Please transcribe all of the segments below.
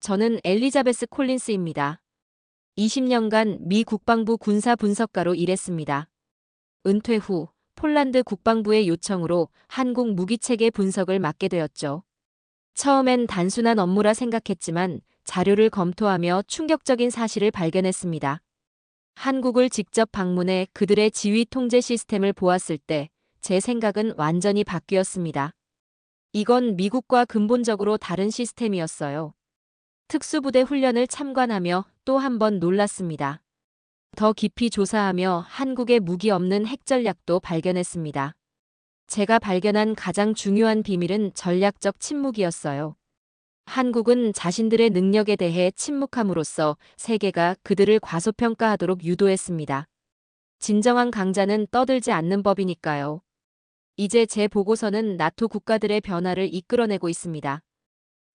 저는 엘리자베스 콜린스입니다. 20년간 미 국방부 군사 분석가로 일했습니다. 은퇴 후 폴란드 국방부의 요청으로 한국 무기체계 분석을 맡게 되었죠. 처음엔 단순한 업무라 생각했지만 자료를 검토하며 충격적인 사실을 발견했습니다. 한국을 직접 방문해 그들의 지휘 통제 시스템을 보았을 때 제 생각은 완전히 바뀌었습니다. 이건 미국과 근본적으로 다른 시스템이었어요. 특수부대 훈련을 참관하며 또 한 번 놀랐습니다. 더 깊이 조사하며 한국의 무기 없는 핵 전략도 발견했습니다. 제가 발견한 가장 중요한 비밀은 전략적 침묵이었어요. 한국은 자신들의 능력에 대해 침묵함으로써 세계가 그들을 과소평가하도록 유도했습니다. 진정한 강자는 떠들지 않는 법이니까요. 이제 제 보고서는 나토 국가들의 변화를 이끌어내고 있습니다.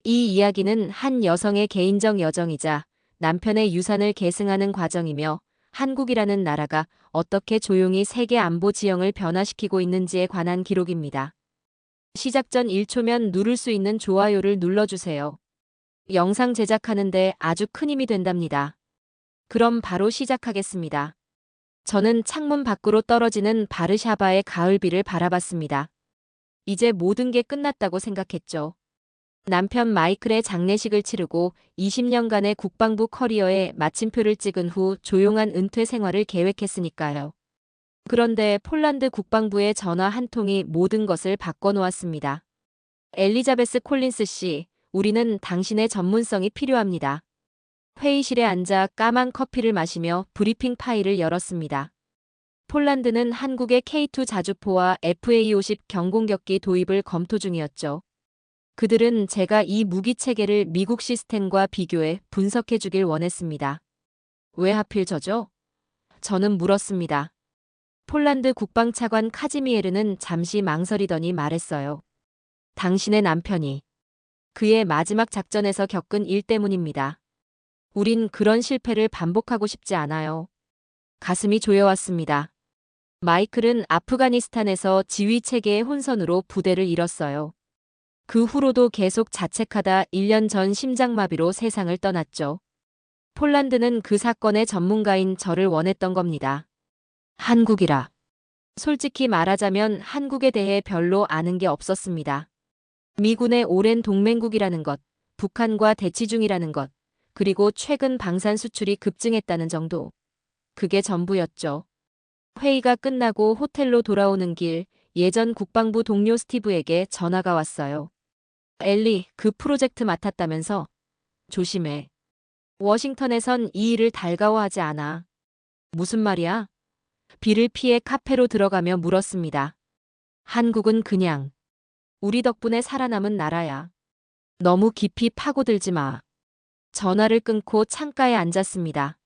이 이야기는 한 여성의 개인적 여정이자 남편의 유산을 계승하는 과정이며 한국이라는 나라가 어떻게 조용히 세계 안보 지형을 변화시키고 있는지에 관한 기록입니다. 시작 전 1초면 누를 수 있는 좋아요를 눌러주세요. 영상 제작하는데 아주 큰 힘이 된답니다. 그럼 바로 시작하겠습니다. 저는 창문 밖으로 떨어지는 바르샤바의 가을비를 바라봤습니다. 이제 모든 게 끝났다고 생각했죠. 남편 마이클의 장례식을 치르고 20년간의 국방부 커리어에 마침표를 찍은 후 조용한 은퇴 생활을 계획했으니까요. 그런데 폴란드 국방부의 전화 한 통이 모든 것을 바꿔놓았습니다. 엘리자베스 콜린스 씨, 우리는 당신의 전문성이 필요합니다. 회의실에 앉아 까만 커피를 마시며 브리핑 파일을 열었습니다. 폴란드는 한국의 K2 자주포와 FA-50 경공격기 도입을 검토 중이었죠. 그들은 제가 이 무기 체계를 미국 시스템과 비교해 분석해 주길 원했습니다. 왜 하필 저죠? 저는 물었습니다. 폴란드 국방차관 카지미에르는 잠시 망설이더니 말했어요. 당신의 남편이 그의 마지막 작전에서 겪은 일 때문입니다. 우린 그런 실패를 반복하고 싶지 않아요. 가슴이 조여왔습니다. 마이클은 아프가니스탄에서 지휘 체계의 혼선으로 부대를 잃었어요. 그 후로도 계속 자책하다 1년 전 심장마비로 세상을 떠났죠. 폴란드는 그 사건의 전문가인 저를 원했던 겁니다. 한국이라. 솔직히 말하자면 한국에 대해 별로 아는 게 없었습니다. 미군의 오랜 동맹국이라는 것, 북한과 대치 중이라는 것, 그리고 최근 방산 수출이 급증했다는 정도. 그게 전부였죠. 회의가 끝나고 호텔로 돌아오는 길, 예전 국방부 동료 스티브에게 전화가 왔어요. 엘리, 그 프로젝트 맡았다면서? 조심해. 워싱턴에선 이 일을 달가워하지 않아. 무슨 말이야? 비를 피해 카페로 들어가며 물었습니다. 한국은 그냥 우리 덕분에 살아남은 나라야. 너무 깊이 파고들지 마. 전화를 끊고 창가에 앉았습니다.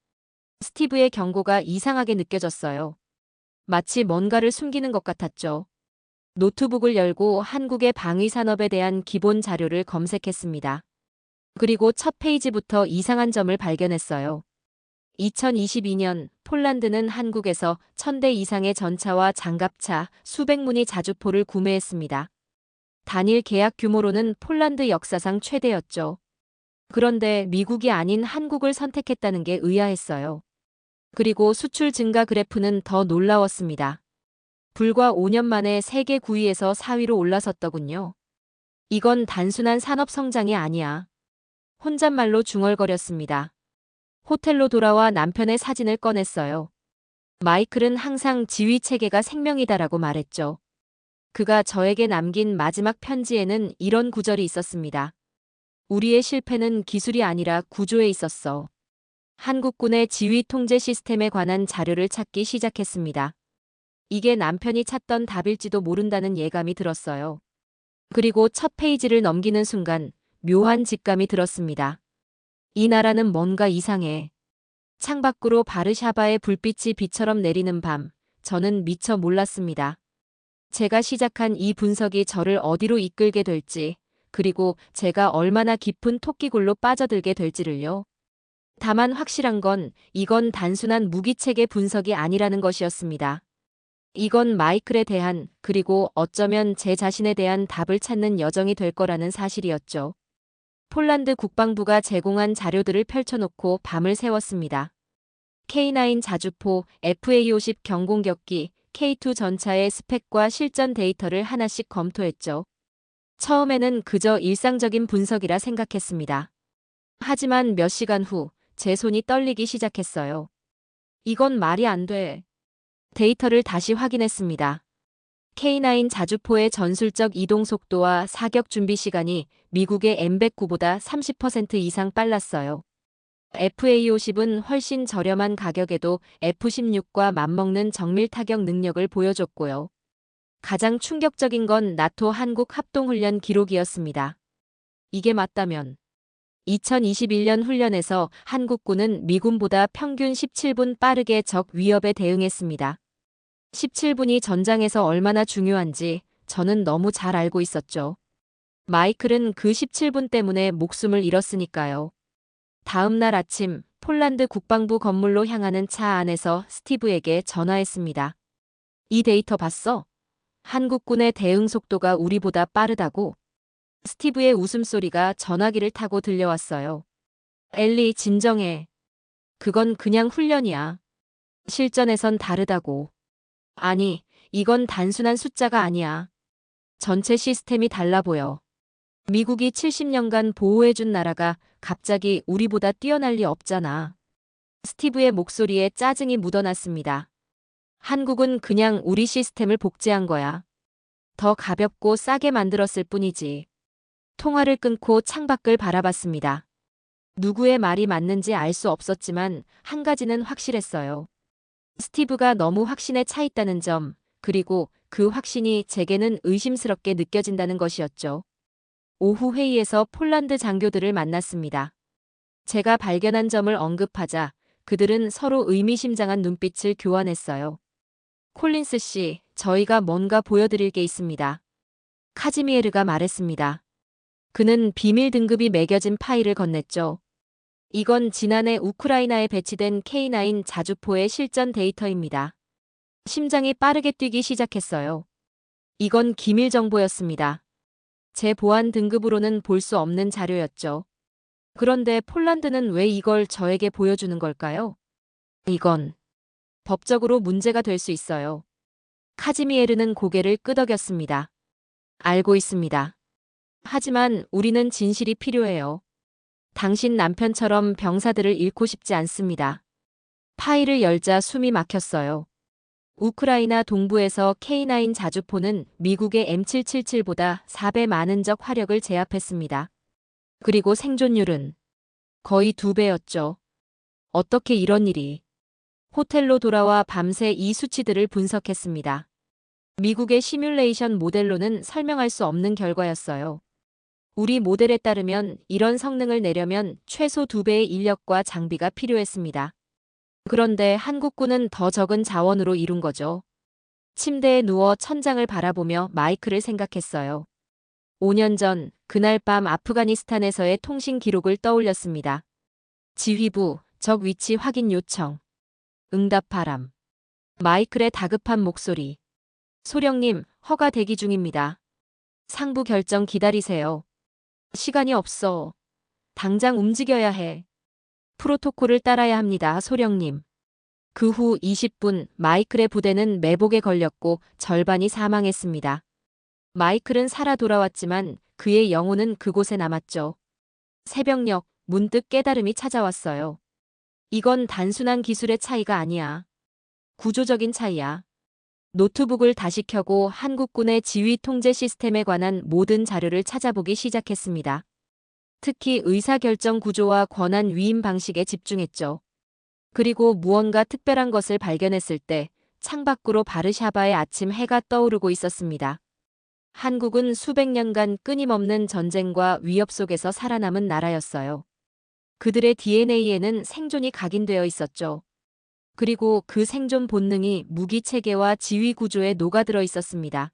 스티브의 경고가 이상하게 느껴졌어요. 마치 뭔가를 숨기는 것 같았죠. 노트북을 열고 한국의 방위 산업에 대한 기본 자료를 검색했습니다. 그리고 첫 페이지부터 이상한 점을 발견했어요. 2022년 폴란드는 한국에서 1000대 이상의 전차와 장갑차, 수백 문의 자주포를 구매했습니다. 단일 계약 규모로는 폴란드 역사상 최대였죠. 그런데 미국이 아닌 한국을 선택했다는 게 의아했어요. 그리고 수출 증가 그래프는 더 놀라웠습니다. 불과 5년 만에 세계 9위에서 4위로 올라섰더군요. 이건 단순한 산업 성장이 아니야. 혼잣말로 중얼거렸습니다. 호텔로 돌아와 남편의 사진을 꺼냈어요. 마이클은 항상 지휘 체계가 생명이다라고 말했죠. 그가 저에게 남긴 마지막 편지에는 이런 구절이 있었습니다. 우리의 실패는 기술이 아니라 구조에 있었어. 한국군의 지휘 통제 시스템에 관한 자료를 찾기 시작했습니다. 이게 남편이 찾던 답일지도 모른다는 예감이 들었어요. 그리고 첫 페이지를 넘기는 순간 묘한 직감이 들었습니다. 이 나라는 뭔가 이상해. 창밖으로 바르샤바의 불빛이 비처럼 내리는 밤, 저는 미처 몰랐습니다. 제가 시작한 이 분석이 저를 어디로 이끌게 될지, 그리고 제가 얼마나 깊은 토끼굴로 빠져들게 될지를요. 다만 확실한 건 이건 단순한 무기체계 분석이 아니라는 것이었습니다. 이건 마이클에 대한, 그리고 어쩌면 제 자신에 대한 답을 찾는 여정이 될 거라는 사실이었죠. 폴란드 국방부가 제공한 자료들을 펼쳐놓고 밤을 새웠습니다. K9 자주포, FA-50 경공격기, K2 전차의 스펙과 실전 데이터를 하나씩 검토했죠. 처음에는 그저 일상적인 분석이라 생각했습니다. 하지만 몇 시간 후 제 손이 떨리기 시작했어요. 이건 말이 안 돼. 데이터를 다시 확인했습니다. K9 자주포의 전술적 이동 속도와 사격 준비 시간이 미국의 M109보다 30% 이상 빨랐어요. FA-50은 훨씬 저렴한 가격에도 F-16과 맞먹는 정밀 타격 능력을 보여줬고요. 가장 충격적인 건 나토 한국 합동훈련 기록이었습니다. 이게 맞다면 2021년 훈련에서 한국군은 미군보다 평균 17분 빠르게 적 위협에 대응했습니다. 17분이 전장에서 얼마나 중요한지 저는 너무 잘 알고 있었죠. 마이클은 그 17분 때문에 목숨을 잃었으니까요. 다음 날 아침 폴란드 국방부 건물로 향하는 차 안에서 스티브에게 전화했습니다. 이 데이터 봤어? 한국군의 대응 속도가 우리보다 빠르다고? 스티브의 웃음소리가 전화기를 타고 들려왔어요. 엘리, 진정해. 그건 그냥 훈련이야. 실전에선 다르다고. 아니, 이건 단순한 숫자가 아니야. 전체 시스템이 달라 보여. 미국이 70년간 보호해준 나라가 갑자기 우리보다 뛰어날 리 없잖아. 스티브의 목소리에 짜증이 묻어났습니다. 한국은 그냥 우리 시스템을 복제한 거야. 더 가볍고 싸게 만들었을 뿐이지. 통화를 끊고 창밖을 바라봤습니다. 누구의 말이 맞는지 알 수 없었지만 한 가지는 확실했어요. 스티브가 너무 확신에 차 있다는 점, 그리고 그 확신이 제게는 의심스럽게 느껴진다는 것이었죠. 오후 회의에서 폴란드 장교들을 만났습니다. 제가 발견한 점을 언급하자 그들은 서로 의미심장한 눈빛을 교환했어요. 콜린스 씨, 저희가 뭔가 보여드릴 게 있습니다. 카지미에르가 말했습니다. 그는 비밀 등급이 매겨진 파일을 건넸죠. 이건 지난해 우크라이나에 배치된 K9 자주포의 실전 데이터입니다. 심장이 빠르게 뛰기 시작했어요. 이건 기밀 정보였습니다. 제 보안 등급으로는 볼 수 없는 자료였죠. 그런데 폴란드는 왜 이걸 저에게 보여주는 걸까요? 이건 법적으로 문제가 될 수 있어요. 카지미에르는 고개를 끄덕였습니다. 알고 있습니다. 하지만 우리는 진실이 필요해요. 당신 남편처럼 병사들을 잃고 싶지 않습니다. 파일을 열자 숨이 막혔어요. 우크라이나 동부에서 K9 자주포는 미국의 M777보다 4배 많은 적 화력을 제압했습니다. 그리고 생존율은 거의 2배였죠. 어떻게 이런 일이? 호텔로 돌아와 밤새 이 수치들을 분석했습니다. 미국의 시뮬레이션 모델로는 설명할 수 없는 결과였어요. 우리 모델에 따르면 이런 성능을 내려면 최소 2배의 인력과 장비가 필요했습니다. 그런데 한국군은 더 적은 자원으로 이룬 거죠. 침대에 누워 천장을 바라보며 마이크를 생각했어요. 5년 전 그날 밤 아프가니스탄에서의 통신 기록을 떠올렸습니다. 지휘부, 적 위치 확인 요청. 응답하람. 마이클의 다급한 목소리. 소령님, 허가 대기 중입니다. 상부 결정 기다리세요. 시간이 없어. 당장 움직여야 해. 프로토콜을 따라야 합니다, 소령님. 그 후 20분 마이클의 부대는 매복에 걸렸고 절반이 사망했습니다. 마이클은 살아 돌아왔지만 그의 영혼은 그곳에 남았죠. 새벽녘 문득 깨달음이 찾아왔어요. 이건 단순한 기술의 차이가 아니야. 구조적인 차이야. 노트북을 다시 켜고 한국군의 지휘 통제 시스템에 관한 모든 자료를 찾아보기 시작했습니다. 특히 의사결정 구조와 권한 위임 방식에 집중했죠. 그리고 무언가 특별한 것을 발견했을 때 창밖으로 바르샤바의 아침 해가 떠오르고 있었습니다. 한국은 수백 년간 끊임없는 전쟁과 위협 속에서 살아남은 나라였어요. 그들의 DNA에는 생존이 각인되어 있었죠. 그리고 그 생존 본능이 무기 체계와 지휘 구조에 녹아들어 있었습니다.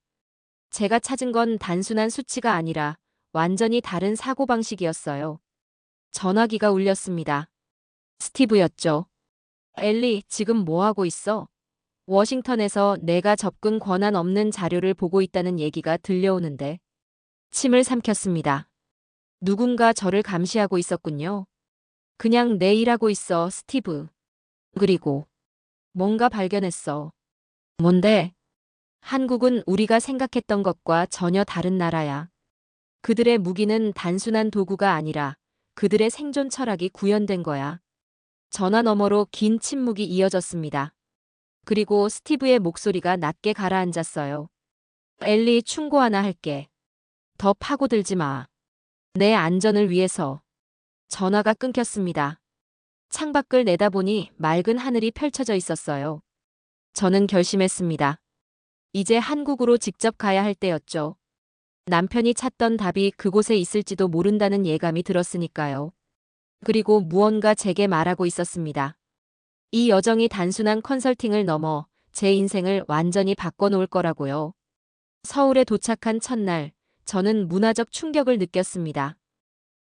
제가 찾은 건 단순한 수치가 아니라 완전히 다른 사고방식이었어요. 전화기가 울렸습니다. 스티브였죠. 엘리, 지금 뭐 하고 있어? 워싱턴에서 내가 접근 권한 없는 자료를 보고 있다는 얘기가 들려오는데. 침을 삼켰습니다. 누군가 저를 감시하고 있었군요. 그냥 내 일하고 있어, 스티브. 그리고 뭔가 발견했어. 뭔데? 한국은 우리가 생각했던 것과 전혀 다른 나라야. 그들의 무기는 단순한 도구가 아니라 그들의 생존 철학이 구현된 거야. 전화 너머로 긴 침묵이 이어졌습니다. 그리고 스티브의 목소리가 낮게 가라앉았어요. 엘리, 충고 하나 할게. 더 파고들지 마. 내 안전을 위해서. 전화가 끊겼습니다. 창밖을 내다보니 맑은 하늘이 펼쳐져 있었어요. 저는 결심했습니다. 이제 한국으로 직접 가야 할 때였죠. 남편이 찾던 답이 그곳에 있을지도 모른다는 예감이 들었으니까요. 그리고 무언가 제게 말하고 있었습니다. 이 여정이 단순한 컨설팅을 넘어 제 인생을 완전히 바꿔놓을 거라고요. 서울에 도착한 첫날, 저는 문화적 충격을 느꼈습니다.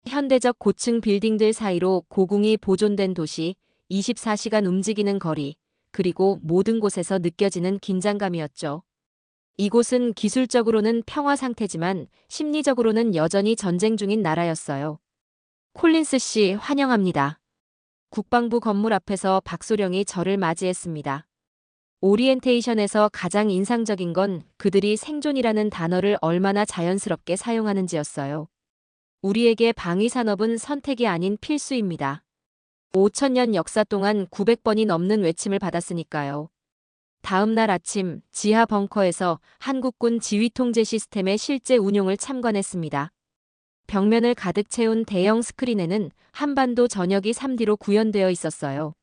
현대적 고층 빌딩들 사이로 고궁이 보존된 도시, 24시간 움직이는 거리, 그리고 모든 곳에서 느껴지는 긴장감이었죠. 이곳은 기술적으로는 평화 상태지만 심리적으로는 여전히 전쟁 중인 나라였어요. 콜린스 씨, 환영합니다. 국방부 건물 앞에서 박소령이 저를 맞이했습니다. 오리엔테이션에서 가장 인상적인 건 그들이 생존이라는 단어를 얼마나 자연스럽게 사용하는지였어요. 우리에게 방위 산업은 선택이 아닌 필수입니다. 5천년 역사 동안 900번이 넘는 외침을 받았으니까요. 다음 날 아침 지하 벙커에서 한국군 지휘통제 시스템의 실제 운용을 참관했습니다. 벽면을 가득 채운 대형 스크린에는 한반도 전역이 3D로 구현되어 있었어요.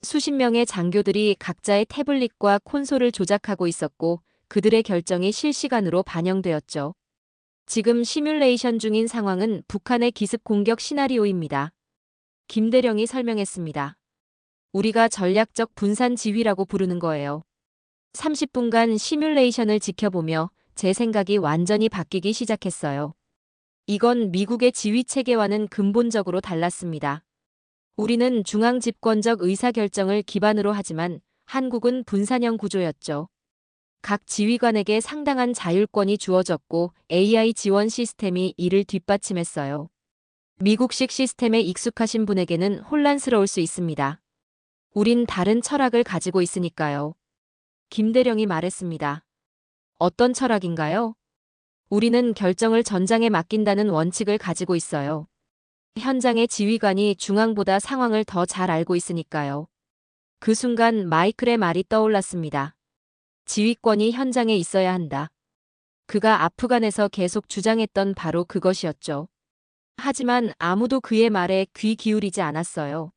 수십 명의 장교들이 각자의 태블릿과 콘솔을 조작하고 있었고 그들의 결정이 실시간으로 반영되었죠. 지금 시뮬레이션 중인 상황은 북한의 기습 공격 시나리오입니다. 김대령이 설명했습니다. 우리가 전략적 분산 지휘라고 부르는 거예요. 30분간 시뮬레이션을 지켜보며 제 생각이 완전히 바뀌기 시작했어요. 이건 미국의 지휘 체계와는 근본적으로 달랐습니다. 우리는 중앙 집권적 의사결정을 기반으로 하지만 한국은 분산형 구조였죠. 각 지휘관에게 상당한 자율권이 주어졌고 AI 지원 시스템이 이를 뒷받침했어요. 미국식 시스템에 익숙하신 분에게는 혼란스러울 수 있습니다. 우린 다른 철학을 가지고 있으니까요. 김대령이 말했습니다. 어떤 철학인가요? 우리는 결정을 전장에 맡긴다는 원칙을 가지고 있어요. 현장의 지휘관이 중앙보다 상황을 더 잘 알고 있으니까요. 그 순간 마이클의 말이 떠올랐습니다. 지휘권이 현장에 있어야 한다. 그가 아프간에서 계속 주장했던 바로 그것이었죠. 하지만 아무도 그의 말에 귀 기울이지 않았어요.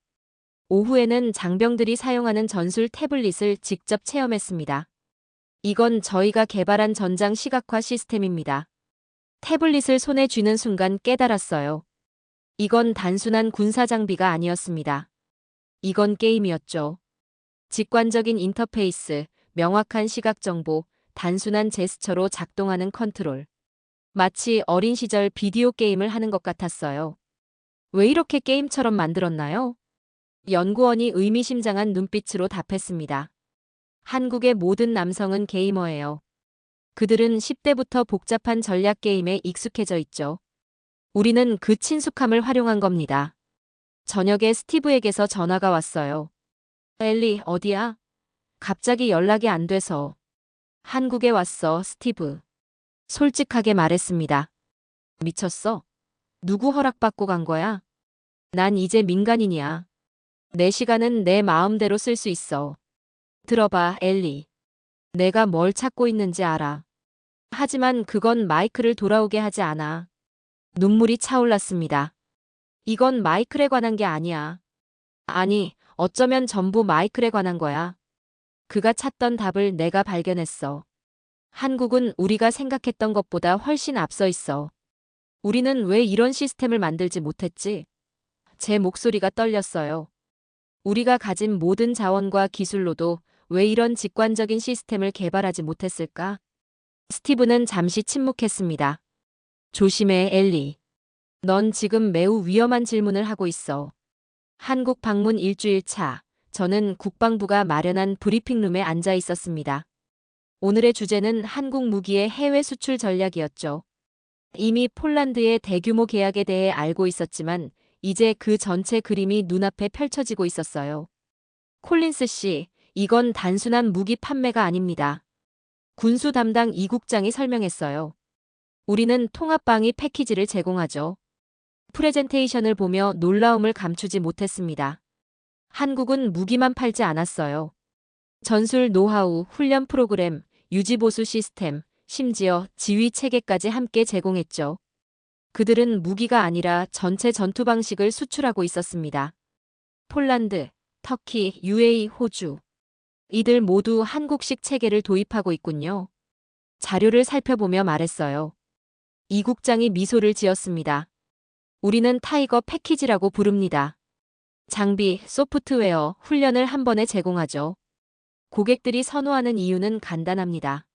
오후에는 장병들이 사용하는 전술 태블릿을 직접 체험했습니다. 이건 저희가 개발한 전장 시각화 시스템입니다. 태블릿을 손에 쥐는 순간 깨달았어요. 이건 단순한 군사 장비가 아니었습니다. 이건 게임이었죠. 직관적인 인터페이스, 명확한 시각 정보, 단순한 제스처로 작동하는 컨트롤. 마치 어린 시절 비디오 게임을 하는 것 같았어요. 왜 이렇게 게임처럼 만들었나요? 연구원이 의미심장한 눈빛으로 답했습니다. 한국의 모든 남성은 게이머예요. 그들은 10대부터 복잡한 전략 게임에 익숙해져 있죠. 우리는 그 친숙함을 활용한 겁니다. 저녁에 스티브에게서 전화가 왔어요. 엘리, 어디야? 갑자기 연락이 안 돼서. 한국에 왔어, 스티브. 솔직하게 말했습니다. 미쳤어? 누구 허락받고 간 거야? 난 이제 민간인이야. 내 시간은 내 마음대로 쓸 수 있어. 들어봐, 엘리. 내가 뭘 찾고 있는지 알아. 하지만 그건 마이클을 돌아오게 하지 않아. 눈물이 차올랐습니다. 이건 마이클에 관한 게 아니야. 아니, 어쩌면 전부 마이클에 관한 거야. 그가 찾던 답을 내가 발견했어. 한국은 우리가 생각했던 것보다 훨씬 앞서 있어. 우리는 왜 이런 시스템을 만들지 못했지? 제 목소리가 떨렸어요. 우리가 가진 모든 자원과 기술로도 왜 이런 직관적인 시스템을 개발하지 못했을까? 스티브는 잠시 침묵했습니다. 조심해, 엘리. 넌 지금 매우 위험한 질문을 하고 있어. 한국 방문 일주일 차, 저는 국방부가 마련한 브리핑룸에 앉아 있었습니다. 오늘의 주제는 한국 무기의 해외 수출 전략이었죠. 이미 폴란드의 대규모 계약에 대해 알고 있었지만 이제 그 전체 그림이 눈앞에 펼쳐지고 있었어요. 콜린스 씨, 이건 단순한 무기 판매가 아닙니다. 군수 담당 이국장이 설명했어요. 우리는 통합방위 패키지를 제공하죠. 프레젠테이션을 보며 놀라움을 감추지 못했습니다. 한국은 무기만 팔지 않았어요. 전술 노하우, 훈련 프로그램, 유지보수 시스템, 심지어 지휘 체계까지 함께 제공했죠. 그들은 무기가 아니라 전체 전투 방식을 수출하고 있었습니다. 폴란드, 터키, UAE, 호주. 이들 모두 한국식 체계를 도입하고 있군요. 자료를 살펴보며 말했어요. 이 국장이 미소를 지었습니다. 우리는 타이거 패키지라고 부릅니다. 장비, 소프트웨어, 훈련을 한 번에 제공하죠. 고객들이 선호하는 이유는 간단합니다.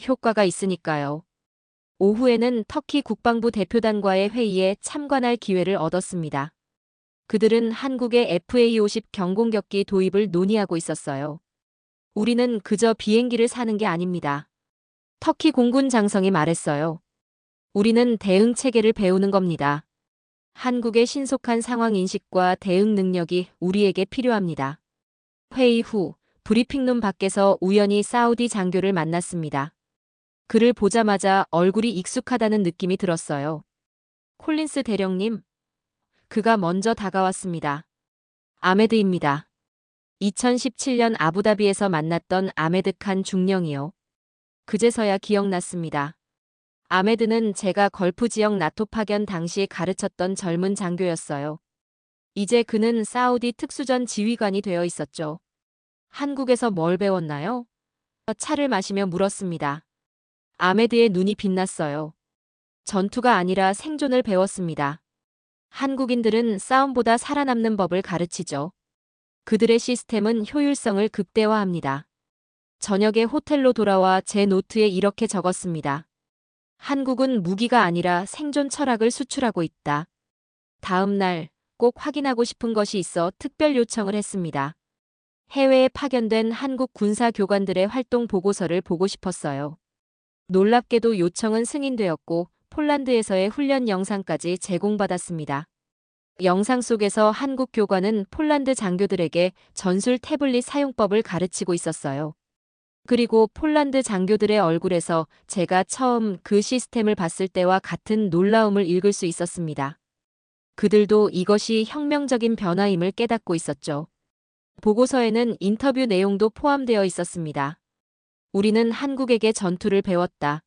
효과가 있으니까요. 오후에는 터키 국방부 대표단과의 회의에 참관할 기회를 얻었습니다. 그들은 한국의 FA-50 경공격기 도입을 논의하고 있었어요. 우리는 그저 비행기를 사는 게 아닙니다. 터키 공군 장성이 말했어요. 우리는 대응 체계를 배우는 겁니다. 한국의 신속한 상황 인식과 대응 능력이 우리에게 필요합니다. 회의 후 브리핑룸 밖에서 우연히 사우디 장교를 만났습니다. 그를 보자마자 얼굴이 익숙하다는 느낌이 들었어요. 콜린스 대령님. 그가 먼저 다가왔습니다. 아메드입니다. 2017년 아부다비에서 만났던 아메드 칸 중령이요. 그제서야 기억났습니다. 아메드는 제가 걸프 지역 나토 파견 당시 가르쳤던 젊은 장교였어요. 이제 그는 사우디 특수전 지휘관이 되어 있었죠. 한국에서 뭘 배웠나요? 차를 마시며 물었습니다. 아메드의 눈이 빛났어요. 전투가 아니라 생존을 배웠습니다. 한국인들은 싸움보다 살아남는 법을 가르치죠. 그들의 시스템은 효율성을 극대화합니다. 저녁에 호텔로 돌아와 제 노트에 이렇게 적었습니다. 한국은 무기가 아니라 생존 철학을 수출하고 있다. 다음 날 꼭 확인하고 싶은 것이 있어 특별 요청을 했습니다. 해외에 파견된 한국 군사 교관들의 활동 보고서를 보고 싶었어요. 놀랍게도 요청은 승인되었고 폴란드에서의 훈련 영상까지 제공받았습니다. 영상 속에서 한국 교관은 폴란드 장교들에게 전술 태블릿 사용법을 가르치고 있었어요. 그리고 폴란드 장교들의 얼굴에서 제가 처음 그 시스템을 봤을 때와 같은 놀라움을 읽을 수 있었습니다. 그들도 이것이 혁명적인 변화임을 깨닫고 있었죠. 보고서에는 인터뷰 내용도 포함되어 있었습니다. 우리는 한국에게 전투를 배웠다.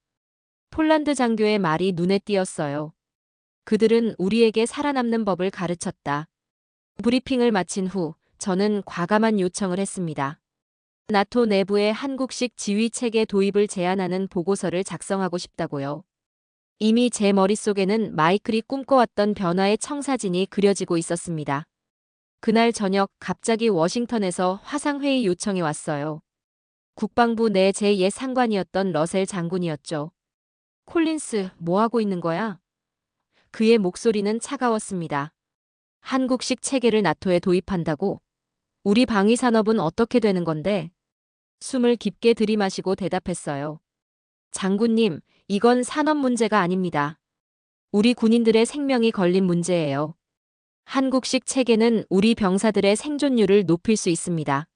폴란드 장교의 말이 눈에 띄었어요. 그들은 우리에게 살아남는 법을 가르쳤다. 브리핑을 마친 후 저는 과감한 요청을 했습니다. 나토 내부의 한국식 지휘 체계 도입을 제안하는 보고서를 작성하고 싶다고요. 이미 제 머릿속에는 마이클이 꿈꿔왔던 변화의 청사진이 그려지고 있었습니다. 그날 저녁 갑자기 워싱턴에서 화상회의 요청이 왔어요. 국방부 내 제2 상관이었던 러셀 장군이었죠. 콜린스, 뭐 하고 있는 거야? 그의 목소리는 차가웠습니다. 한국식 체계를 나토에 도입한다고? 우리 방위산업은 어떻게 되는 건데? 숨을 깊게 들이마시고 대답했어요. 장군님, 이건 산업 문제가 아닙니다. 우리 군인들의 생명이 걸린 문제예요. 한국식 체계는 우리 병사들의 생존율을 높일 수 있습니다.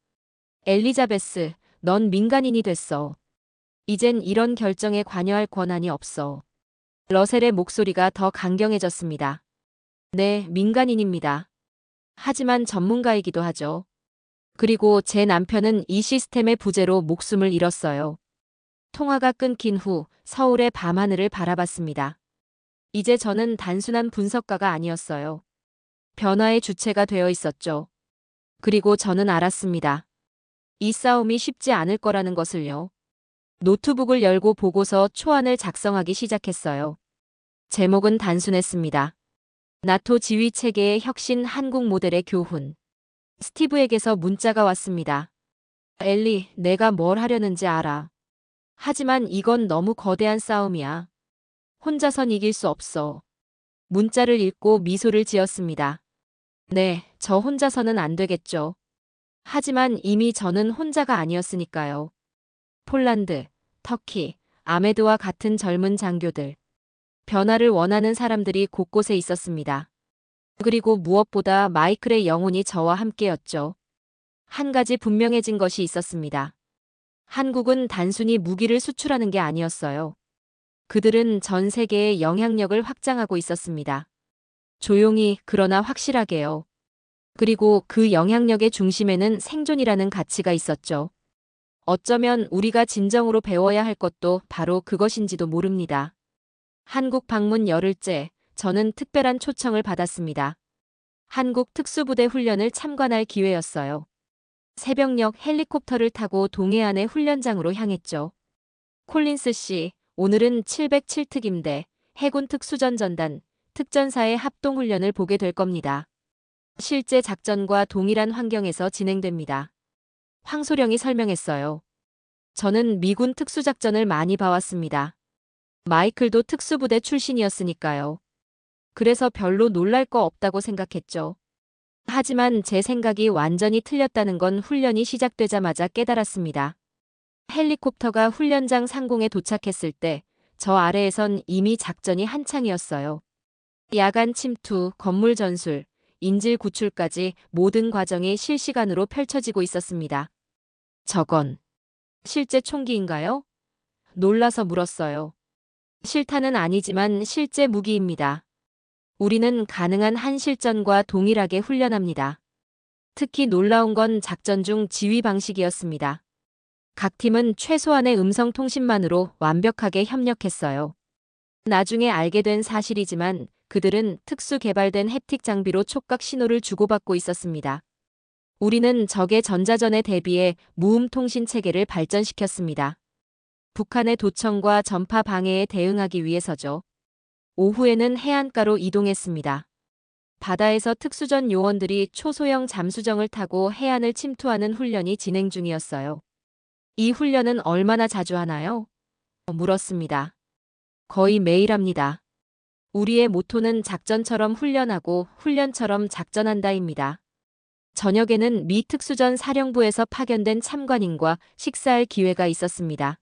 엘리자베스, 넌 민간인이 됐어. 이젠 이런 결정에 관여할 권한이 없어. 러셀의 목소리가 더 강경해졌습니다. 네, 민간인입니다. 하지만 전문가이기도 하죠. 그리고 제 남편은 이 시스템의 부재로 목숨을 잃었어요. 통화가 끊긴 후 서울의 밤하늘을 바라봤습니다. 이제 저는 단순한 분석가가 아니었어요. 변화의 주체가 되어 있었죠. 그리고 저는 알았습니다. 이 싸움이 쉽지 않을 거라는 것을요. 노트북을 열고 보고서 초안을 작성하기 시작했어요. 제목은 단순했습니다. 나토 지휘 체계의 혁신 한국 모델의 교훈. 스티브에게서 문자가 왔습니다. 엘리, 내가 뭘 하려는지 알아. 하지만 이건 너무 거대한 싸움이야. 혼자선 이길 수 없어. 문자를 읽고 미소를 지었습니다. 네, 저 혼자서는 안 되겠죠. 하지만 이미 저는 혼자가 아니었으니까요. 폴란드, 터키, 아메드와 같은 젊은 장교들. 변화를 원하는 사람들이 곳곳에 있었습니다. 그리고 무엇보다 마이클의 영혼이 저와 함께였죠. 한 가지 분명해진 것이 있었습니다. 한국은 단순히 무기를 수출하는 게 아니었어요. 그들은 전 세계에 영향력을 확장하고 있었습니다. 조용히 그러나 확실하게요. 그리고 그 영향력의 중심에는 생존이라는 가치가 있었죠. 어쩌면 우리가 진정으로 배워야 할 것도 바로 그것인지도 모릅니다. 한국 방문 열흘째, 저는 특별한 초청을 받았습니다. 한국 특수부대 훈련을 참관할 기회였어요. 새벽녘 헬리콥터를 타고 동해안의 훈련장으로 향했죠. 콜린스 씨, 오늘은 707특임대 해군 특수전 전단 특전사의 합동훈련을 보게 될 겁니다. 실제 작전과 동일한 환경에서 진행됩니다. 황소령이 설명했어요. 저는 미군 특수작전을 많이 봐왔습니다. 마이클도 특수부대 출신이었으니까요. 그래서 별로 놀랄 거 없다고 생각했죠. 하지만 제 생각이 완전히 틀렸다는 건 훈련이 시작되자마자 깨달았습니다. 헬리콥터가 훈련장 상공에 도착했을 때 저 아래에선 이미 작전이 한창이었어요. 야간 침투, 건물 전술, 인질 구출까지 모든 과정이 실시간으로 펼쳐지고 있었습니다. 저건 실제 총기인가요? 놀라서 물었어요. 실탄은 아니지만 실제 무기입니다. 우리는 가능한 한 실전과 동일하게 훈련합니다. 특히 놀라운 건 작전 중 지휘 방식이었습니다. 각 팀은 최소한의 음성 통신만으로 완벽하게 협력했어요. 나중에 알게 된 사실이지만 그들은 특수 개발된 햅틱 장비로 촉각 신호를 주고받고 있었습니다. 우리는 적의 전자전에 대비해 무음 통신 체계를 발전시켰습니다. 북한의 도청과 전파 방해에 대응하기 위해서죠. 오후에는 해안가로 이동했습니다. 바다에서 특수전 요원들이 초소형 잠수정을 타고 해안을 침투하는 훈련이 진행 중이었어요. 이 훈련은 얼마나 자주 하나요? 물었습니다. 거의 매일 합니다. 우리의 모토는 작전처럼 훈련하고 훈련처럼 작전한다입니다. 저녁에는 미 특수전 사령부에서 파견된 참관인과 식사할 기회가 있었습니다.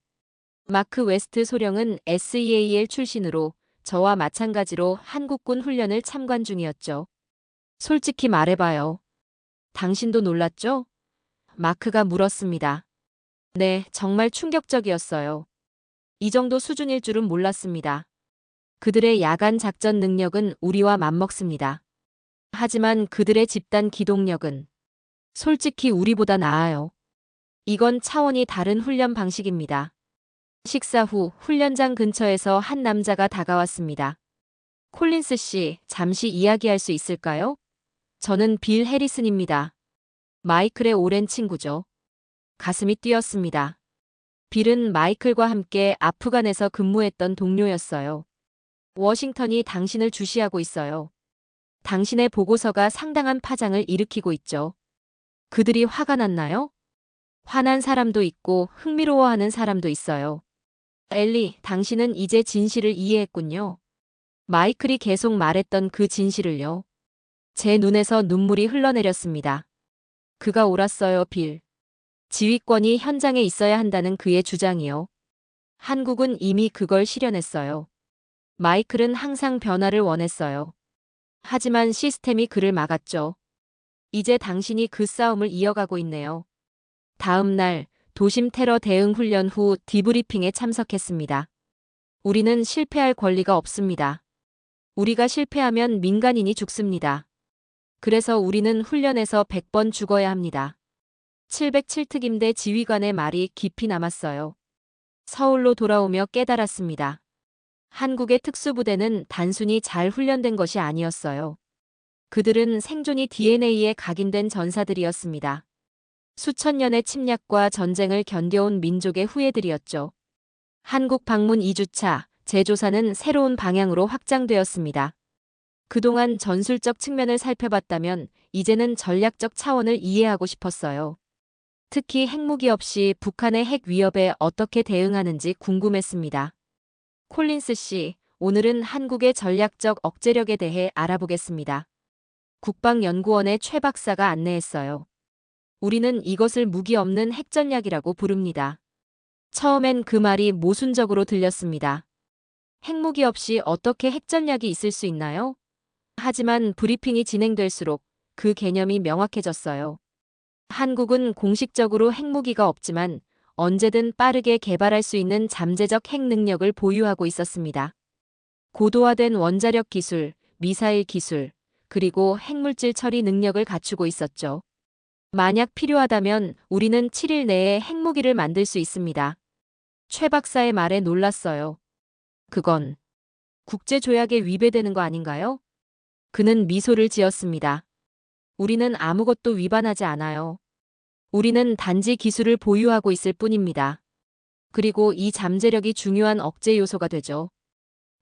마크 웨스트 소령은 SEAL 출신으로 저와 마찬가지로 한국군 훈련을 참관 중이었죠. 솔직히 말해봐요. 당신도 놀랐죠? 마크가 물었습니다. 네, 정말 충격적이었어요. 이 정도 수준일 줄은 몰랐습니다. 그들의 야간 작전 능력은 우리와 맞먹습니다. 하지만 그들의 집단 기동력은 솔직히 우리보다 나아요. 이건 차원이 다른 훈련 방식입니다. 식사 후 훈련장 근처에서 한 남자가 다가왔습니다. 콜린스 씨, 잠시 이야기할 수 있을까요? 저는 빌 해리슨입니다. 마이클의 오랜 친구죠. 가슴이 뛰었습니다. 빌은 마이클과 함께 아프간에서 근무했던 동료였어요. 워싱턴이 당신을 주시하고 있어요. 당신의 보고서가 상당한 파장을 일으키고 있죠. 그들이 화가 났나요? 화난 사람도 있고 흥미로워하는 사람도 있어요. 엘리, 당신은 이제 진실을 이해했군요. 마이클이 계속 말했던 그 진실을요. 제 눈에서 눈물이 흘러내렸습니다. 그가 옳았어요, 빌. 지휘권이 현장에 있어야 한다는 그의 주장이요. 한국은 이미 그걸 실현했어요. 마이클은 항상 변화를 원했어요. 하지만 시스템이 그를 막았죠. 이제 당신이 그 싸움을 이어가고 있네요. 다음 날 도심 테러 대응 훈련 후 디브리핑에 참석했습니다. 우리는 실패할 권리가 없습니다. 우리가 실패하면 민간인이 죽습니다. 그래서 우리는 훈련에서 100번 죽어야 합니다. 707특임대 지휘관의 말이 깊이 남았어요. 서울로 돌아오며 깨달았습니다. 한국의 특수부대는 단순히 잘 훈련된 것이 아니었어요. 그들은 생존이 DNA에 각인된 전사들이었습니다. 수천 년의 침략과 전쟁을 견뎌온 민족의 후예들이었죠. 한국 방문 2주차, 재조사는 새로운 방향으로 확장되었습니다. 그동안 전술적 측면을 살펴봤다면 이제는 전략적 차원을 이해하고 싶었어요. 특히 핵무기 없이 북한의 핵 위협에 어떻게 대응하는지 궁금했습니다. 콜린스 씨, 오늘은 한국의 전략적 억제력에 대해 알아보겠습니다. 국방연구원의 최 박사가 안내했어요. 우리는 이것을 무기 없는 핵전략이라고 부릅니다. 처음엔 그 말이 모순적으로 들렸습니다. 핵무기 없이 어떻게 핵전략이 있을 수 있나요? 하지만 브리핑이 진행될수록 그 개념이 명확해졌어요. 한국은 공식적으로 핵무기가 없지만 언제든 빠르게 개발할 수 있는 잠재적 핵 능력을 보유하고 있었습니다. 고도화된 원자력 기술, 미사일 기술, 그리고 핵물질 처리 능력을 갖추고 있었죠. 만약 필요하다면 우리는 7일 내에 핵무기를 만들 수 있습니다. 최 박사의 말에 놀랐어요. 그건 국제조약에 위배되는 거 아닌가요? 그는 미소를 지었습니다. 우리는 아무것도 위반하지 않아요. 우리는 단지 기술을 보유하고 있을 뿐입니다. 그리고 이 잠재력이 중요한 억제 요소가 되죠.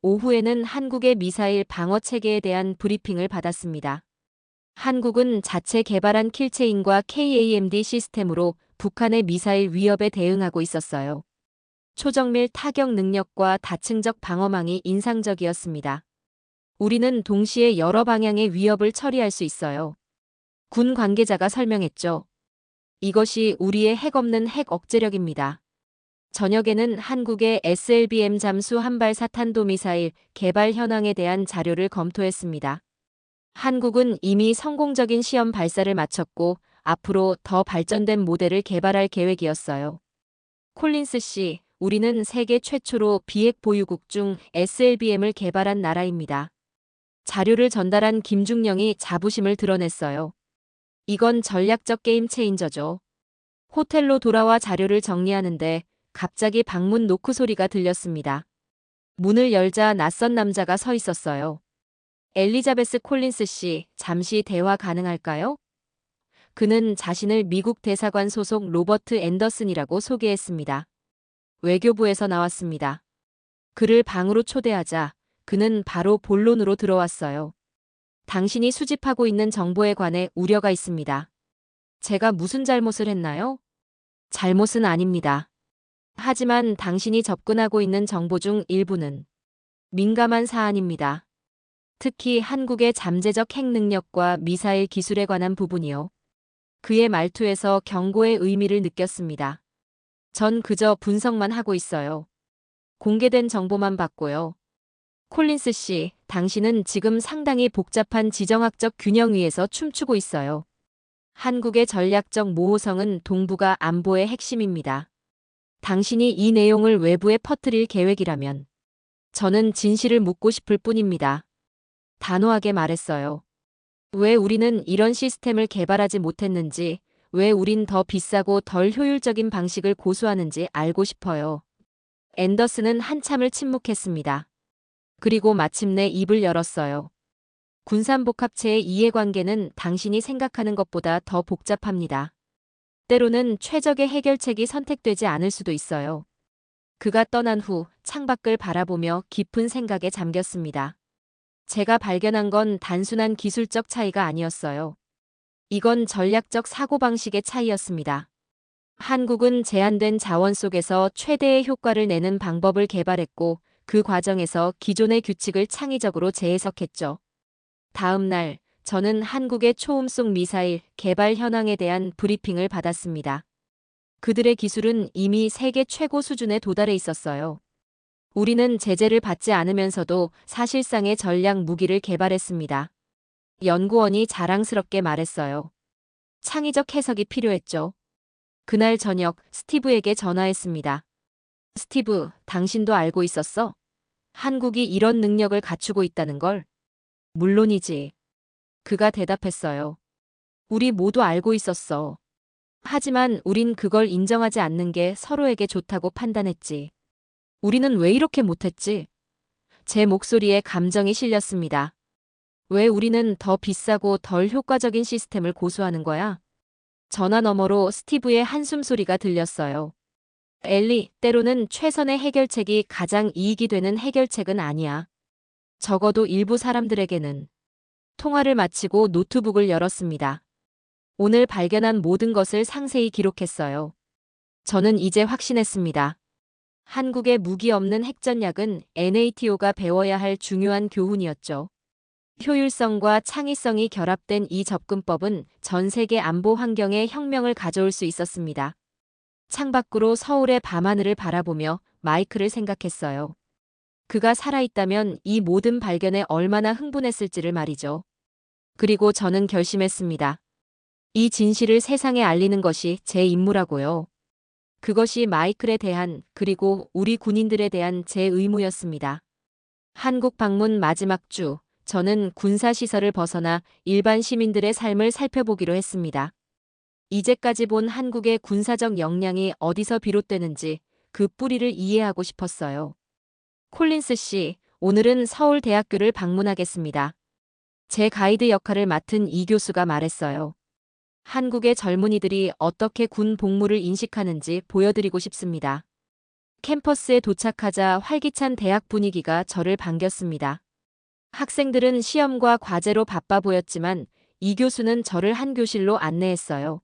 오후에는 한국의 미사일 방어 체계에 대한 브리핑을 받았습니다. 한국은 자체 개발한 킬체인과 KAMD 시스템으로 북한의 미사일 위협에 대응하고 있었어요. 초정밀 타격 능력과 다층적 방어망이 인상적이었습니다. 우리는 동시에 여러 방향의 위협을 처리할 수 있어요. 군 관계자가 설명했죠. 이것이 우리의 핵 없는 핵 억제력입니다. 저녁에는 한국의 SLBM 잠수 한발사 탄도미사일 개발 현황에 대한 자료를 검토했습니다. 한국은 이미 성공적인 시험 발사를 마쳤고 앞으로 더 발전된 모델을 개발할 계획이었어요. 콜린스 씨, 우리는 세계 최초로 비핵 보유국 중 SLBM을 개발한 나라입니다. 자료를 전달한 김중령이 자부심을 드러냈어요. 이건 전략적 게임 체인저죠. 호텔로 돌아와 자료를 정리하는데 갑자기 방문 노크 소리가 들렸습니다. 문을 열자 낯선 남자가 서 있었어요. 엘리자베스 콜린스 씨, 잠시 대화 가능할까요? 그는 자신을 미국 대사관 소속 로버트 앤더슨이라고 소개했습니다. 외교부에서 나왔습니다. 그를 방으로 초대하자 그는 바로 본론으로 들어왔어요. 당신이 수집하고 있는 정보에 관해 우려가 있습니다. 제가 무슨 잘못을 했나요? 잘못은 아닙니다. 하지만 당신이 접근하고 있는 정보 중 일부는 민감한 사안입니다. 특히 한국의 잠재적 핵 능력과 미사일 기술에 관한 부분이요. 그의 말투에서 경고의 의미를 느꼈습니다. 전 그저 분석만 하고 있어요. 공개된 정보만 받고요. 콜린스 씨, 당신은 지금 상당히 복잡한 지정학적 균형 위에서 춤추고 있어요. 한국의 전략적 모호성은 동북아 안보의 핵심입니다. 당신이 이 내용을 외부에 퍼뜨릴 계획이라면 저는 진실을 묻고 싶을 뿐입니다. 단호하게 말했어요. 왜 우리는 이런 시스템을 개발하지 못했는지, 왜 우린 더 비싸고 덜 효율적인 방식을 고수하는지 알고 싶어요. 앤더슨은 한참을 침묵했습니다. 그리고 마침내 입을 열었어요. 군산복합체의 이해관계는 당신이 생각하는 것보다 더 복잡합니다. 때로는 최적의 해결책이 선택되지 않을 수도 있어요. 그가 떠난 후 창밖을 바라보며 깊은 생각에 잠겼습니다. 제가 발견한 건 단순한 기술적 차이가 아니었어요. 이건 전략적 사고방식의 차이였습니다. 한국은 제한된 자원 속에서 최대의 효과를 내는 방법을 개발했고 그 과정에서 기존의 규칙을 창의적으로 재해석했죠. 다음 날 저는 한국의 초음속 미사일 개발 현황에 대한 브리핑을 받았습니다. 그들의 기술은 이미 세계 최고 수준에 도달해 있었어요. 우리는 제재를 받지 않으면서도 사실상의 전략 무기를 개발했습니다. 연구원이 자랑스럽게 말했어요. 창의적 해석이 필요했죠. 그날 저녁 스티브에게 전화했습니다. 스티브, 당신도 알고 있었어? 한국이 이런 능력을 갖추고 있다는 걸? 물론이지. 그가 대답했어요. 우리 모두 알고 있었어. 하지만 우린 그걸 인정하지 않는 게 서로에게 좋다고 판단했지. 우리는 왜 이렇게 못했지? 제 목소리에 감정이 실렸습니다. 왜 우리는 더 비싸고 덜 효과적인 시스템을 고수하는 거야? 전화 너머로 스티브의 한숨 소리가 들렸어요. 엘리, 때로는 최선의 해결책이 가장 이익이 되는 해결책은 아니야. 적어도 일부 사람들에게는. 통화를 마치고 노트북을 열었습니다. 오늘 발견한 모든 것을 상세히 기록했어요. 저는 이제 확신했습니다. 한국의 무기 없는 핵전략은 NATO가 배워야 할 중요한 교훈이었죠. 효율성과 창의성이 결합된 이 접근법은 전 세계 안보 환경에 혁명을 가져올 수 있었습니다. 창밖으로 서울의 밤하늘을 바라보며 마이크를 생각했어요. 그가 살아있다면 이 모든 발견에 얼마나 흥분했을지를 말이죠. 그리고 저는 결심했습니다. 이 진실을 세상에 알리는 것이 제 임무라고요. 그것이 마이클에 대한 그리고 우리 군인들에 대한 제 의무였습니다. 한국 방문 마지막 주, 저는 군사시설을 벗어나 일반 시민들의 삶을 살펴보기로 했습니다. 이제까지 본 한국의 군사적 역량이 어디서 비롯되는지 그 뿌리를 이해하고 싶었어요. 콜린스 씨, 오늘은 서울대학교를 방문하겠습니다. 제 가이드 역할을 맡은 이 교수가 말했어요. 한국의 젊은이들이 어떻게 군 복무를 인식하는지 보여드리고 싶습니다. 캠퍼스에 도착하자 활기찬 대학 분위기가 저를 반겼습니다. 학생들은 시험과 과제로 바빠 보였지만 이 교수는 저를 한 교실로 안내했어요.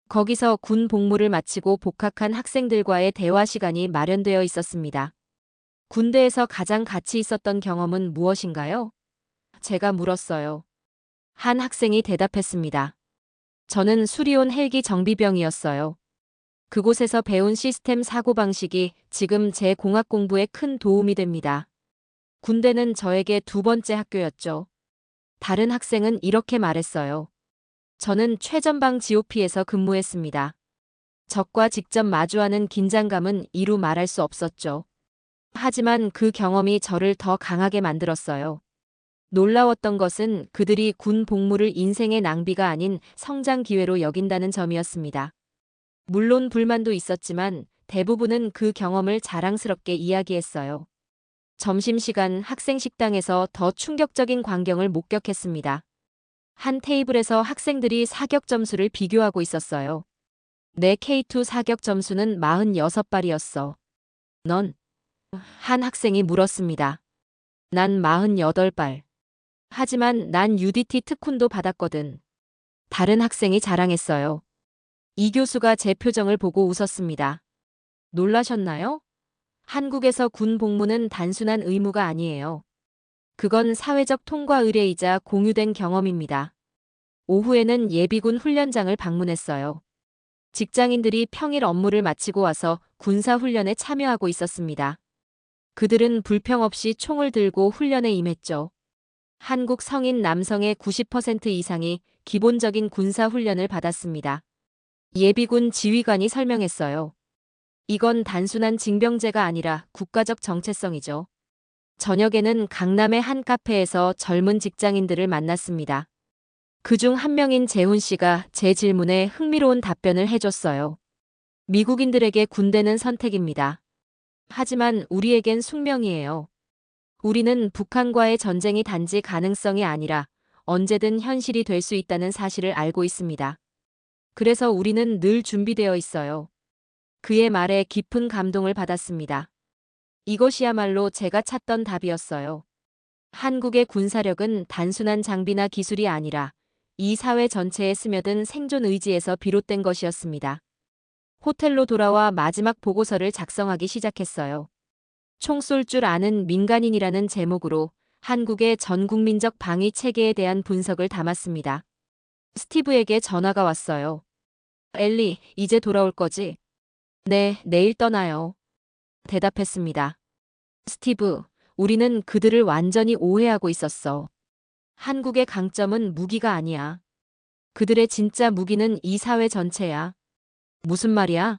거기서 군 복무를 마치고 복학한 학생들과의 대화 시간이 마련되어 있었습니다. 군대에서 가장 가치 있었던 경험은 무엇인가요? 제가 물었어요. 한 학생이 대답했습니다. 저는 수리온 헬기 정비병이었어요. 그곳에서 배운 시스템 사고방식이 지금 제 공학 공부에 큰 도움이 됩니다. 군대는 저에게 두 번째 학교였죠. 다른 학생은 이렇게 말했어요. 저는 최전방 GOP에서 근무했습니다. 적과 직접 마주하는 긴장감은 이루 말할 수 없었죠. 하지만 그 경험이 저를 더 강하게 만들었어요. 놀라웠던 것은 그들이 군 복무를 인생의 낭비가 아닌 성장 기회로 여긴다는 점이었습니다. 물론 불만도 있었지만 대부분은 그 경험을 자랑스럽게 이야기했어요. 점심시간 학생 식당에서 더 충격적인 광경을 목격했습니다. 한 테이블에서 학생들이 사격 점수를 비교하고 있었어요. 내 K2 사격 점수는 46발이었어. 넌? 한 학생이 물었습니다. 난 48발. 하지만 난 UDT 특훈도 받았거든. 다른 학생이 자랑했어요. 이 교수가 제 표정을 보고 웃었습니다. 놀라셨나요? 한국에서 군 복무는 단순한 의무가 아니에요. 그건 사회적 통과 의례이자 공유된 경험입니다. 오후에는 예비군 훈련장을 방문했어요. 직장인들이 평일 업무를 마치고 와서 군사훈련에 참여하고 있었습니다. 그들은 불평 없이 총을 들고 훈련에 임했죠. 한국 성인 남성의 90% 이상이 기본적인 군사훈련을 받았습니다. 예비군 지휘관이 설명했어요. 이건 단순한 징병제가 아니라 국가적 정체성이죠. 저녁에는 강남의 한 카페에서 젊은 직장인들을 만났습니다. 그중 한 명인 재훈 씨가 제 질문에 흥미로운 답변을 해줬어요. 미국인들에게 군대는 선택입니다. 하지만 우리에겐 숙명이에요. 우리는 북한과의 전쟁이 단지 가능성이 아니라 언제든 현실이 될 수 있다는 사실을 알고 있습니다. 그래서 우리는 늘 준비되어 있어요. 그의 말에 깊은 감동을 받았습니다. 이것이야말로 제가 찾던 답이었어요. 한국의 군사력은 단순한 장비나 기술이 아니라 이 사회 전체에 스며든 생존 의지에서 비롯된 것이었습니다. 호텔로 돌아와 마지막 보고서를 작성하기 시작했어요. 총 쏠 줄 아는 민간인이라는 제목으로 한국의 전국민적 방위 체계에 대한 분석을 담았습니다. 스티브에게 전화가 왔어요. 엘리, 이제 돌아올 거지? 네, 내일 떠나요. 대답했습니다. 스티브, 우리는 그들을 완전히 오해하고 있었어. 한국의 강점은 무기가 아니야. 그들의 진짜 무기는 이 사회 전체야. 무슨 말이야?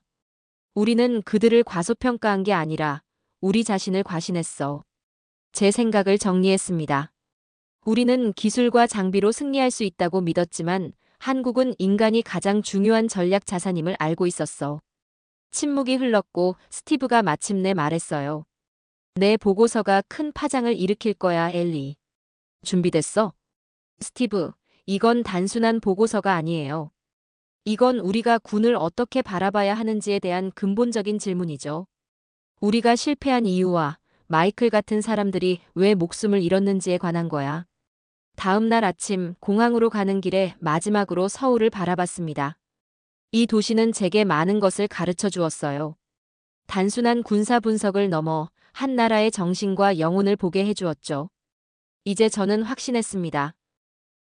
우리는 그들을 과소평가한 게 아니라 우리 자신을 과신했어. 제 생각을 정리했습니다. 우리는 기술과 장비로 승리할 수 있다고 믿었지만 한국은 인간이 가장 중요한 전략 자산임을 알고 있었어. 침묵이 흘렀고 스티브가 마침내 말했어요. 내 보고서가 큰 파장을 일으킬 거야, 엘리. 준비됐어? 스티브, 이건 단순한 보고서가 아니에요. 이건 우리가 군을 어떻게 바라봐야 하는지에 대한 근본적인 질문이죠. 우리가 실패한 이유와 마이클 같은 사람들이 왜 목숨을 잃었는지에 관한 거야. 다음 날 아침 공항으로 가는 길에 마지막으로 서울을 바라봤습니다. 이 도시는 제게 많은 것을 가르쳐 주었어요. 단순한 군사 분석을 넘어 한 나라의 정신과 영혼을 보게 해주었죠. 이제 저는 확신했습니다.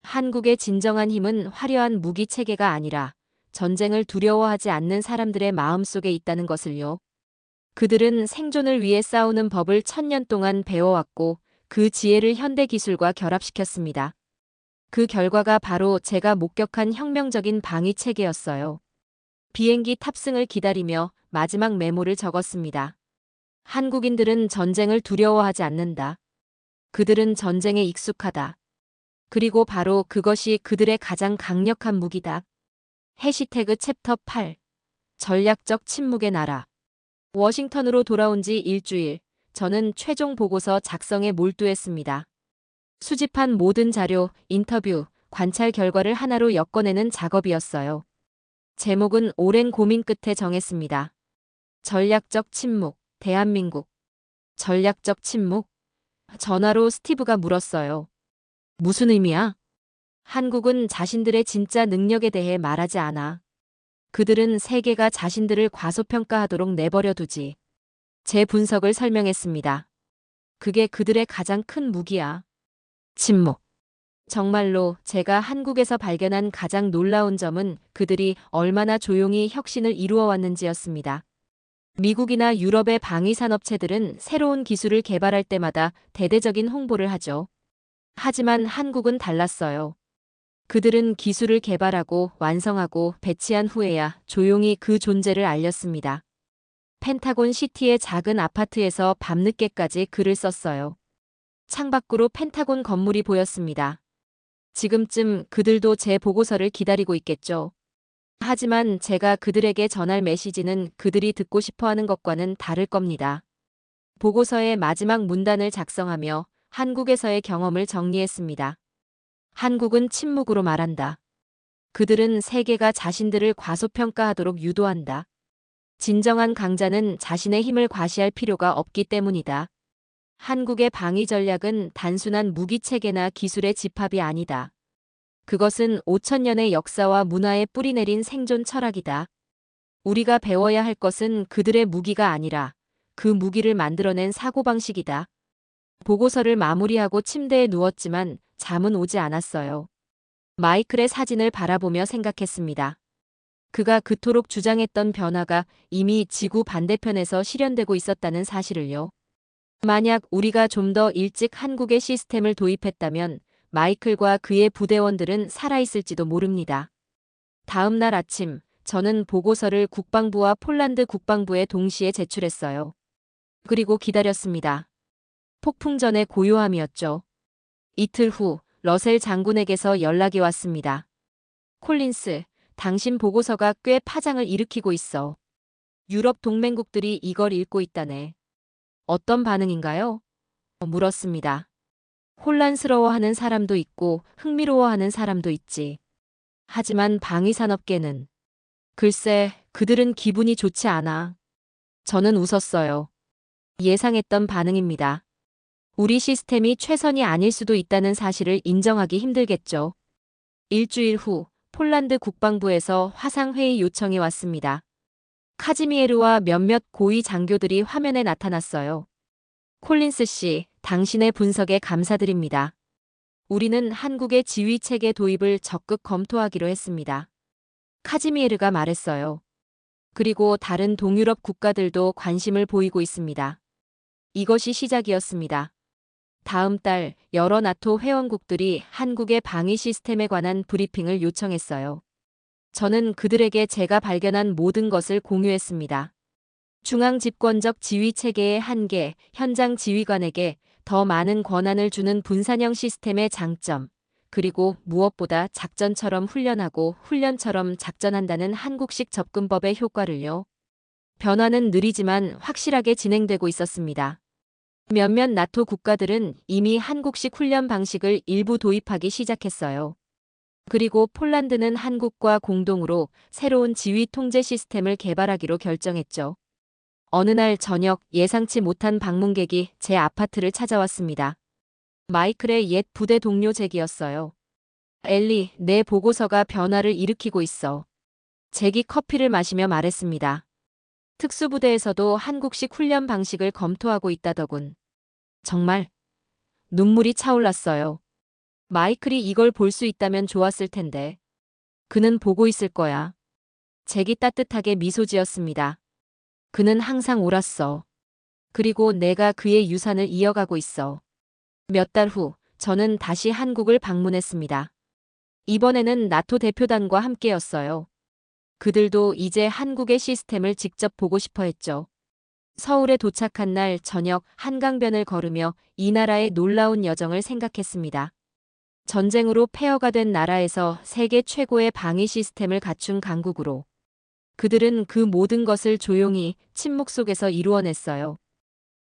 한국의 진정한 힘은 화려한 무기 체계가 아니라 전쟁을 두려워하지 않는 사람들의 마음 속에 있다는 것을요. 그들은 생존을 위해 싸우는 법을 1000년 동안 배워왔고 그 지혜를 현대 기술과 결합시켰습니다. 그 결과가 바로 제가 목격한 혁명적인 방위 체계였어요. 비행기 탑승을 기다리며 마지막 메모를 적었습니다. 한국인들은 전쟁을 두려워하지 않는다. 그들은 전쟁에 익숙하다. 그리고 바로 그것이 그들의 가장 강력한 무기다. 해시태그 챕터 8. 전략적 침묵의 나라. 워싱턴으로 돌아온 지 일주일, 저는 최종 보고서 작성에 몰두했습니다. 수집한 모든 자료, 인터뷰, 관찰 결과를 하나로 엮어내는 작업이었어요. 제목은 오랜 고민 끝에 정했습니다. 전략적 침묵, 대한민국. 전략적 침묵? 전화로 스티브가 물었어요. 무슨 의미야? 한국은 자신들의 진짜 능력에 대해 말하지 않아. 그들은 세계가 자신들을 과소평가하도록 내버려 두지. 제 분석을 설명했습니다. 그게 그들의 가장 큰 무기야. 침묵. 정말로 제가 한국에서 발견한 가장 놀라운 점은 그들이 얼마나 조용히 혁신을 이루어왔는지였습니다. 미국이나 유럽의 방위산업체들은 새로운 기술을 개발할 때마다 대대적인 홍보를 하죠. 하지만 한국은 달랐어요. 그들은 기술을 개발하고 완성하고 배치한 후에야 조용히 그 존재를 알렸습니다. 펜타곤 시티의 작은 아파트에서 밤늦게까지 글을 썼어요. 창밖으로 펜타곤 건물이 보였습니다. 지금쯤 그들도 제 보고서를 기다리고 있겠죠. 하지만 제가 그들에게 전할 메시지는 그들이 듣고 싶어하는 것과는 다를 겁니다. 보고서의 마지막 문단을 작성하며 한국에서의 경험을 정리했습니다. 한국은 침묵으로 말한다. 그들은 세계가 자신들을 과소평가하도록 유도한다. 진정한 강자는 자신의 힘을 과시할 필요가 없기 때문이다. 한국의 방위 전략은 단순한 무기체계나 기술의 집합이 아니다. 그것은 5000년의 역사와 문화에 뿌리내린 생존 철학이다. 우리가 배워야 할 것은 그들의 무기가 아니라 그 무기를 만들어낸 사고방식이다. 보고서를 마무리하고 침대에 누웠지만 잠은 오지 않았어요. 마이클의 사진을 바라보며 생각했습니다. 그가 그토록 주장했던 변화가 이미 지구 반대편에서 실현되고 있었다는 사실을요. 만약 우리가 좀 더 일찍 한국의 시스템을 도입했다면 마이클과 그의 부대원들은 살아있을지도 모릅니다. 다음 날 아침, 저는 보고서를 국방부와 폴란드 국방부에 동시에 제출했어요. 그리고 기다렸습니다. 폭풍 전의 고요함이었죠. 이틀 후, 러셀 장군에게서 연락이 왔습니다. 콜린스, 당신 보고서가 꽤 파장을 일으키고 있어. 유럽 동맹국들이 이걸 읽고 있다네. 어떤 반응인가요? 물었습니다. 혼란스러워하는 사람도 있고 흥미로워하는 사람도 있지. 하지만 방위산업계는 글쎄, 그들은 기분이 좋지 않아. 저는 웃었어요. 예상했던 반응입니다. 우리 시스템이 최선이 아닐 수도 있다는 사실을 인정하기 힘들겠죠. 일주일 후 폴란드 국방부에서 화상회의 요청이 왔습니다. 카지미에르와 몇몇 고위 장교들이 화면에 나타났어요. 콜린스 씨, 당신의 분석에 감사드립니다. 우리는 한국의 지휘체계 도입을 적극 검토하기로 했습니다. 카지미에르가 말했어요. 그리고 다른 동유럽 국가들도 관심을 보이고 있습니다. 이것이 시작이었습니다. 다음 달 여러 나토 회원국들이 한국의 방위 시스템에 관한 브리핑을 요청했어요. 저는 그들에게 제가 발견한 모든 것을 공유했습니다. 중앙 집권적 지휘 체계의 한계, 현장 지휘관에게 더 많은 권한을 주는 분산형 시스템의 장점, 그리고 무엇보다 작전처럼 훈련하고 훈련처럼 작전한다는 한국식 접근법의 효과를요. 변화는 느리지만 확실하게 진행되고 있었습니다. 몇몇 나토 국가들은 이미 한국식 훈련 방식을 일부 도입하기 시작했어요. 그리고 폴란드는 한국과 공동으로 새로운 지휘 통제 시스템을 개발하기로 결정했죠. 어느 날 저녁 예상치 못한 방문객이 제 아파트를 찾아왔습니다. 마이클의 옛 부대 동료 잭이었어요. 엘리, 내 보고서가 변화를 일으키고 있어. 잭이 커피를 마시며 말했습니다. 특수부대에서도 한국식 훈련 방식을 검토하고 있다더군. 정말 눈물이 차올랐어요. 마이클이 이걸 볼 수 있다면 좋았을 텐데. 그는 보고 있을 거야. 잭이 따뜻하게 미소 지었습니다. 그는 항상 옳았어. 그리고 내가 그의 유산을 이어가고 있어. 몇 달 후, 저는 다시 한국을 방문했습니다. 이번에는 나토 대표단과 함께였어요. 그들도 이제 한국의 시스템을 직접 보고 싶어 했죠. 서울에 도착한 날 저녁 한강변을 걸으며 이 나라의 놀라운 여정을 생각했습니다. 전쟁으로 폐허가 된 나라에서 세계 최고의 방위 시스템을 갖춘 강국으로 그들은 그 모든 것을 조용히 침묵 속에서 이루어냈어요.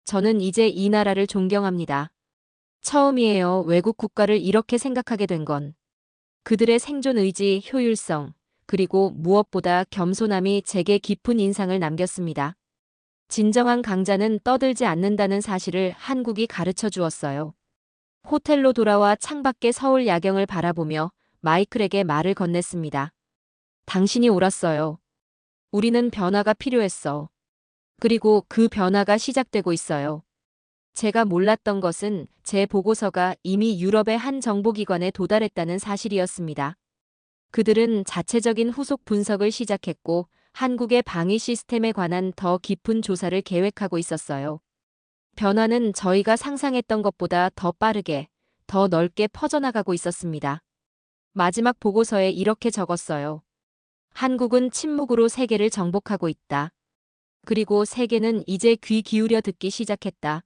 저는 이제 이 나라를 존경합니다. 처음이에요. 외국 국가를 이렇게 생각하게 된 건. 그들의 생존 의지, 효율성, 그리고 무엇보다 겸손함이 제게 깊은 인상을 남겼습니다. 진정한 강자는 떠들지 않는다는 사실을 한국이 가르쳐 주었어요. 호텔로 돌아와 창밖의 서울 야경을 바라보며 마이클에게 말을 건넸습니다. 당신이 옳았어요. 우리는 변화가 필요했어. 그리고 그 변화가 시작되고 있어요. 제가 몰랐던 것은 제 보고서가 이미 유럽의 한 정보기관에 도달했다는 사실이었습니다. 그들은 자체적인 후속 분석을 시작했고 한국의 방위 시스템에 관한 더 깊은 조사를 계획하고 있었어요. 변화는 저희가 상상했던 것보다 더 빠르게, 더 넓게 퍼져나가고 있었습니다. 마지막 보고서에 이렇게 적었어요. 한국은 침묵으로 세계를 정복하고 있다. 그리고 세계는 이제 귀 기울여 듣기 시작했다.